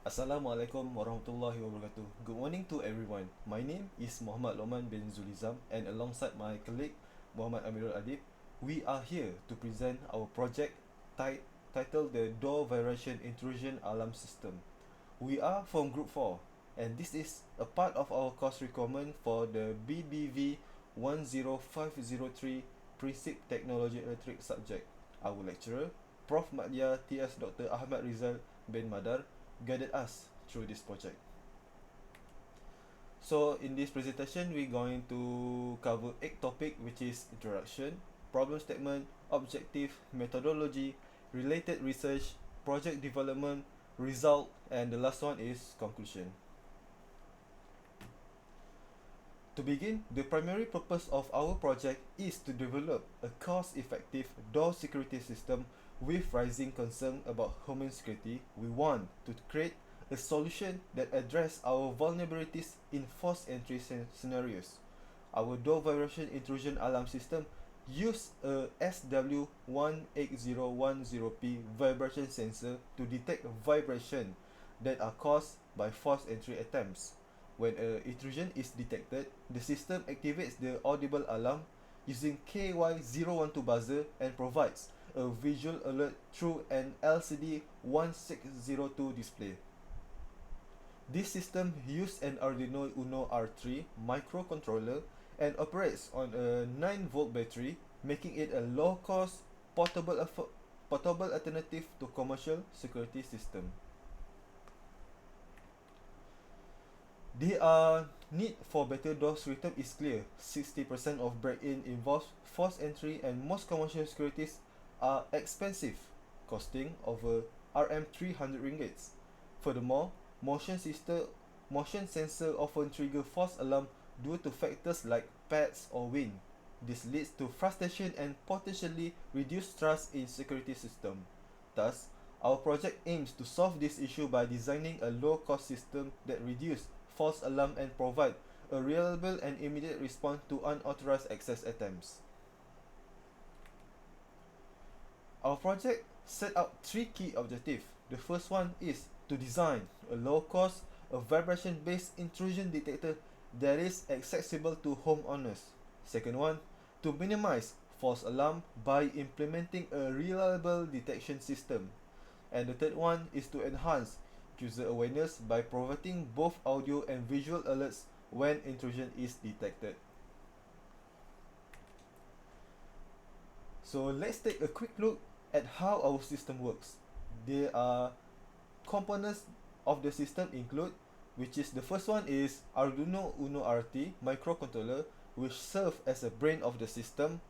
Assalamualaikum warahmatullahi wabarakatuh. Good morning to everyone. My name is Muhammad Luqman bin Zulizam, and alongside my colleague Muhammad AMIRUL ADIB, we are here to present our project titled the Door Vibration Intrusion Alarm System. We are from Group 4, and this is a part of our course requirement for the BBV10503 PRINSIP TEKNOLOGI ELEKTRIK subject. Our lecturer, Prof. Madya T.S. Dr. Ahmad Rizal bin Madar, guided us through this project. So in this presentation, we're going to cover 8 topics, which is introduction, problem statement, objective, methodology, related research, project development, result, and the last one is conclusion. To begin, the primary purpose of our project is to develop a cost-effective door security system. With rising concern about homeland security, we want to create a solution that addresses our vulnerabilities in forced entry scenarios. Our door vibration intrusion alarm system use a SW18010P vibration sensor to detect vibration that are caused by forced entry attempts. When an intrusion is detected, the system activates the audible alarm using KY012 buzzer and provides a visual alert through an LCD 1602 display. This system uses an Arduino Uno R3 microcontroller and operates on a 9-volt battery, making it a low-cost portable alternative to commercial security system. The need for better door security is clear. 60% of break-in involves forced entry, and most commercial securities are expensive, costing over Rm300 ringgits. Furthermore, motion sensor often trigger false alarm due to factors like pets or wind. This leads to frustration and potentially reduced trust in security system. Thus, our project aims to solve this issue by designing a low-cost system that reduces false alarm and provide a reliable and immediate response to unauthorized access attempts. Our project set out 3 key objectives. The first one is to design a low-cost, a vibration-based intrusion detector that is accessible to homeowners. Second one, to minimize false alarm by implementing a reliable detection system. And the third one is to enhance user awareness by providing both audio and visual alerts when intrusion is detected. So let's take a quick look at how our system works. There are components of the system include, which is the first one is Arduino Uno RT microcontroller, which serves as a brain of the system.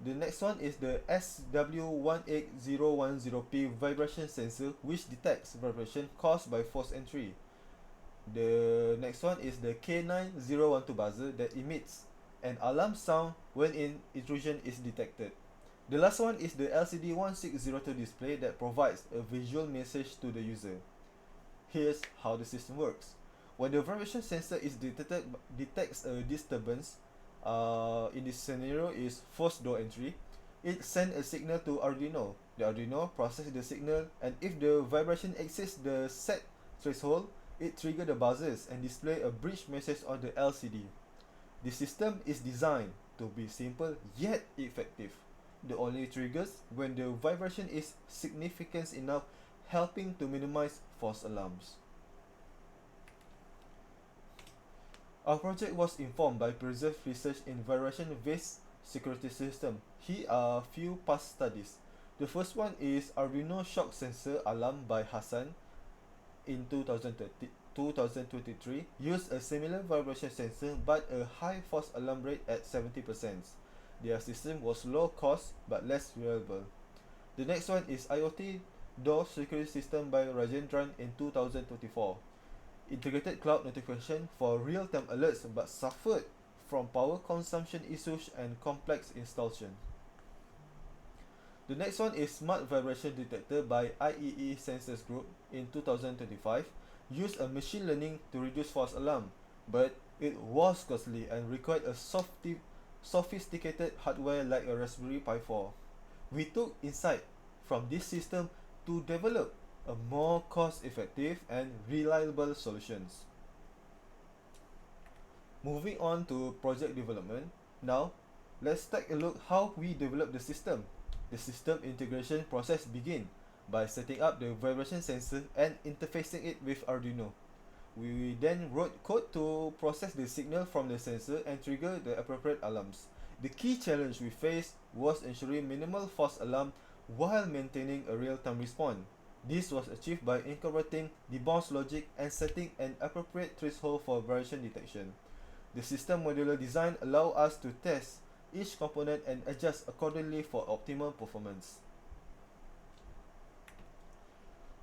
The next one is the SW18010P vibration sensor, which detects vibration caused by forced entry. The next one is the K9012 buzzer that emits an alarm sound when an intrusion is detected. The last one is the LCD 1602 display that provides a visual message to the user. Here's how the system works. When the vibration sensor is detects a disturbance, in this scenario is forced door entry, it sends a signal to Arduino. The Arduino processes the signal, and if the vibration exceeds the set threshold, it triggers the buzzers and display a bridge message on the LCD. The system is designed to be simple yet effective. The only triggers when the vibration is significant enough, helping to minimize false alarms. Our project was informed by preserved research in vibration-based security system. Here are a few past studies. The first one is Arduino shock sensor alarm by Hassan in 2023 used a similar vibration sensor but a high false alarm rate at 70%. Their system was low cost but less reliable. The next one is IoT door security system by Rajendran in 2024. Integrated cloud notification for real-time alerts but suffered from power consumption issues and complex installation. The next one is Smart Vibration Detector by IEE Sensors Group in 2025. Used a machine learning to reduce false alarm, but it was costly and required a sophisticated hardware like a Raspberry Pi 4. We took insight from this system to develop a more cost-effective and reliable solutions. Moving on to project development, now let's take a look how we develop the system. The system integration process begins by setting up the vibration sensor and interfacing it with Arduino. We then wrote code to process the signal from the sensor and trigger the appropriate alarms. The key challenge we faced was ensuring minimal false alarm while maintaining a real-time response. This was achieved by incorporating debounce logic and setting an appropriate threshold for vibration detection. The system modular design allows us to test each component and adjust accordingly for optimal performance.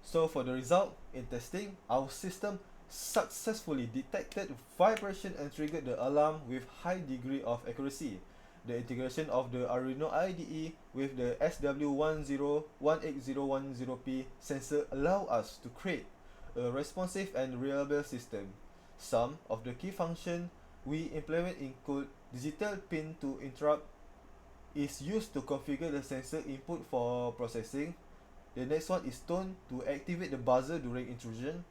So for the result, in testing, our system successfully detected vibration and triggered the alarm with high degree of accuracy. The integration of the Arduino IDE with the SW1018010P sensor allow us to create a responsive and reliable system. Some of the key functions we implement include digital pin to interrupt is used to configure the sensor input for processing. The next one is tone to activate the buzzer during intrusion.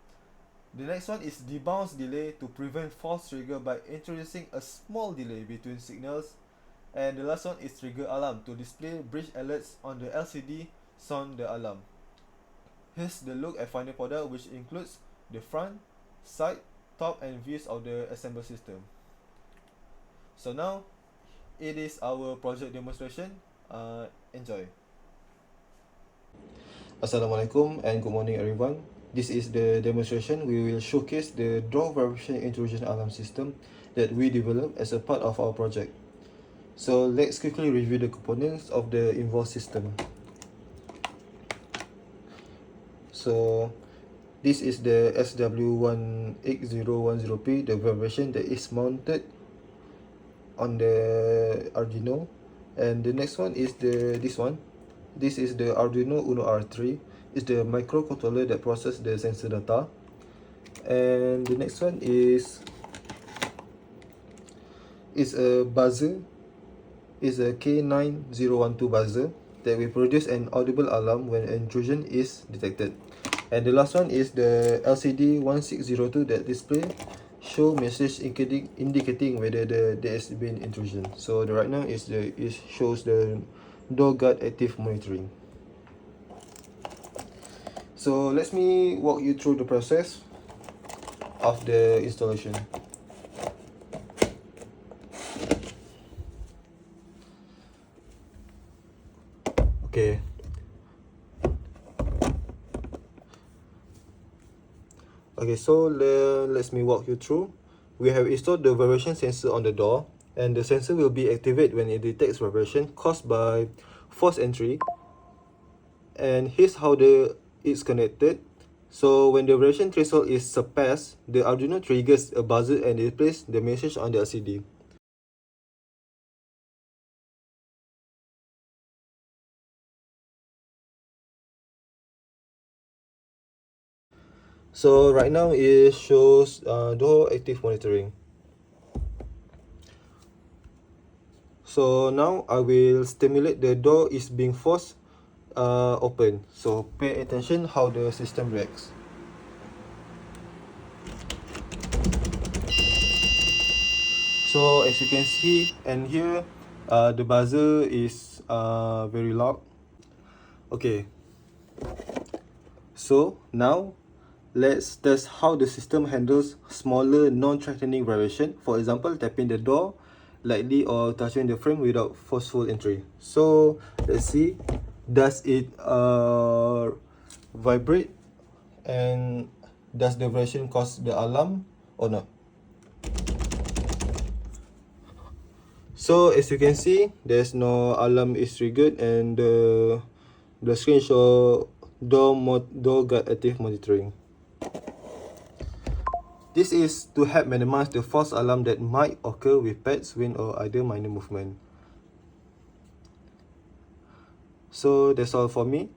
The next one is debounce delay to prevent false trigger by introducing a small delay between signals. And the last one is trigger alarm to display bridge alerts on the LCD sound the alarm. Here's the look at final product, which includes the front, side, top and views of the assembled system. So now it is our project demonstration. Enjoy. Assalamualaikum and good morning everyone. This is the demonstration. We will showcase the door vibration intrusion alarm system that we developed as a part of our project. So let's quickly review the components of the involved system. So this is the SW18010P, the vibration that is mounted on the Arduino. And the next one is this one. This is the Arduino Uno R3. It's the microcontroller that processes the sensor data. And the next one is a buzzer. It's a K9012 buzzer that will produce an audible alarm when intrusion is detected. And the last one is the LCD 1602 that show message indicating whether there has been intrusion. So right now it shows the door guard active monitoring. So let me walk you through the process of the installation. Okay. Okay, so let me walk you through. We have installed the vibration sensor on the door, and the sensor will be activated when it detects vibration caused by force entry. And here's how it's connected. So when the vibration threshold is surpassed, the Arduino triggers a buzzer and displays the message on the LCD. So right now it shows door active monitoring. So now I will stimulate the door is being forced open. So pay attention how the system reacts. So as you can see and hear, the buzzer is very loud. Okay. So now let's test how the system handles smaller non-threatening vibration. For example, tapping the door lightly or touching the frame without forceful entry. So let's see, does it vibrate, and does the vibration cause the alarm or not? So as you can see, there's no alarm is triggered, and the screen show door guard active monitoring. This is to help minimize the false alarm that might occur with pets, wind or other minor movement. So that's all for me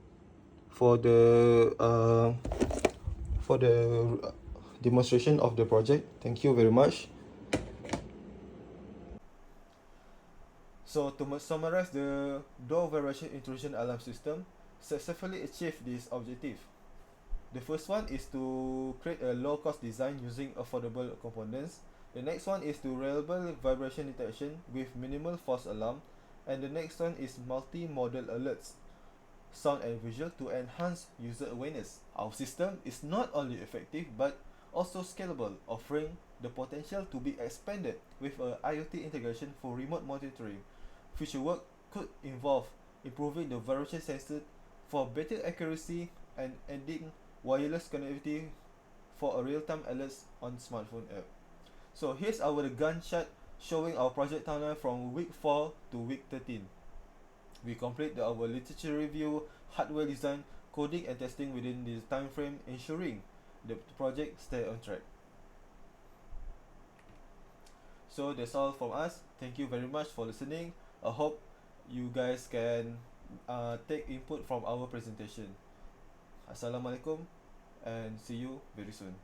for the demonstration of the project. Thank you very much. So to summarize, the door vibration intrusion alarm system successfully achieved this objective. The first one is to create a low-cost design using affordable components. The next one is to reliable vibration detection with minimal false alarm. And the next one is multi-modal alerts, sound and visual to enhance user awareness. Our system is not only effective but also scalable, offering the potential to be expanded with a IoT integration for remote monitoring. Future work could involve improving the vibration sensor for better accuracy and adding wireless connectivity for a real-time alerts on smartphone app. So here's our Gantt chart showing our project timeline from week 4 to week 13. We complete our literature review, hardware design, coding and testing within this time frame, ensuring the project stay on track. So that's all from us. Thank you very much for listening. I hope you guys can take input from our presentation. Assalamualaikum and see you very soon.